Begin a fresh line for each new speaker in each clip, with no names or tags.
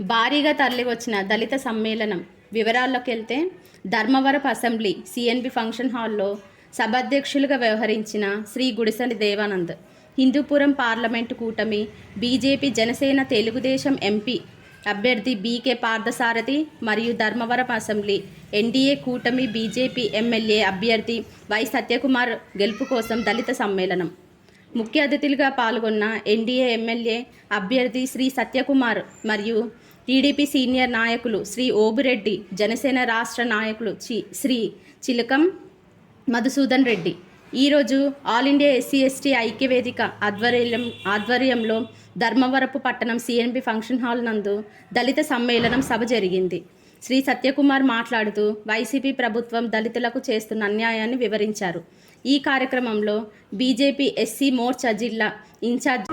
భారీగా తరలివచ్చిన దళిత సమ్మేళనం వివరాల్లోకి వెళ్తే ధర్మవరపు అసెంబ్లీ సిఎన్బి ఫంక్షన్ హాల్లో సభాధ్యక్షులుగా వ్యవహరించిన శ్రీ గుడిసెల దేవానంద్, హిందూపురం పార్లమెంటు కూటమి బీజేపీ జనసేన తెలుగుదేశం ఎంపీ అభ్యర్థి బీకే పార్థసారథి మరియు ధర్మవరపు అసెంబ్లీ ఎన్డీఏ కూటమి బీజేపీ ఎమ్మెల్యే అభ్యర్థి వై సత్యకుమార్ గెలుపు కోసం దళిత సమ్మేళనం. ముఖ్య అతిథులుగా పాల్గొన్న ఎన్డీఏ ఎమ్మెల్యే అభ్యర్థి శ్రీ సత్యకుమార్ మరియు టీడీపీ సీనియర్ నాయకులు శ్రీ ఓబురెడ్డి, జనసేన రాష్ట్ర నాయకులు శ్రీ చిలకం మధుసూదన్ రెడ్డి. ఈరోజు ఆల్ ఇండియా ఎస్సీ ఎస్టీ ఐక్యవేదిక ఆధ్వర్యంలో ధర్మవరపు పట్టణం సిఎన్బి ఫంక్షన్ హాల్ నందు దళిత సమ్మేళనం సభ జరిగింది. శ్రీ సత్యకుమార్ మాట్లాడుతూ వైసీపీ ప్రభుత్వం దళితులకు చేస్తున్న అన్యాయాన్ని వివరించారు. ఈ కార్యక్రమంలో బీజేపీ ఎస్సీ మోర్చా జిల్లా ఇన్ఛార్జ్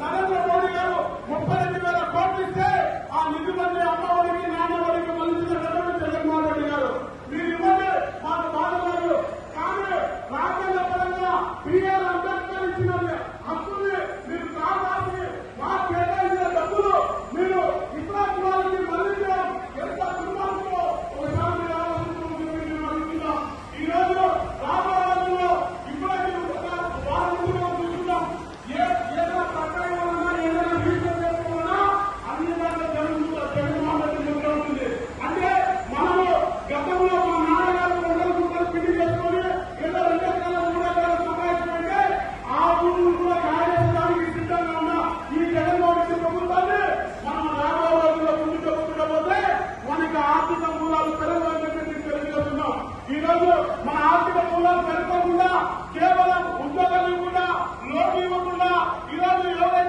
నరేంద్ర మోడీ గారు 32,000 కోట్లు ఇస్తే ఆ నిధులన్నీ అమ్మఒడికి నాన్నఒడికి మళ్ళించిన జగన్మోహన్ రెడ్డి గారు. మీరు ఇవ్వండి మాకు బాధపడదు, కానీ రాజ్యాంగ పరంగా బిఆర్ అంబేద్కర్ ఇచ్చిన హక్కుని మీరు కాపాడి మా కేటాయించిన డబ్బులు మీరు ఇతర కులాలకి మళ్ళించడం ఎంత దుర్మార్గమో ఒకసారి మీరు ఆలోచించుకుంటున్నాం. ఈ రోజు రాబోయే రోజుల్లో ఇప్పటికీ వారం చూస్తున్నాం. ఏదైనా ప్రకటన ఏదైనా రీసెర్చ్ చేసుకోవాలన్నా అన్ని దాంట్లో జగన్మోహన్ రెడ్డి ఉంటుంది. అంటే మనము గతంలో మా నాన్నగారు 200 రూపాయలు పిండి చేసుకొని ఏదో 2 ఎకరాల 3 ఎకరాల సంపాదించుకుంటే ఆ ఊరు కూడా కార్యక్రమానికి సిద్ధంగా ఉన్న ఈ జగన్మోహన్ రెడ్డి ప్రభుత్వాన్ని మనం రాబోయే రోజుల్లో ముందు చెప్పుకుంటపోతే మనకి ఆర్థిక మూలాలు పెరగాలని తెలియజేస్తున్నాం. ఈ రోజు మన ఆర్థిక మూలాలు పెరగకుండా కేవలం ఉద్యోగాలు ఇవ్వకుండా, లోన్ ఇవ్వకుండా ఈరోజు ఎవరైతే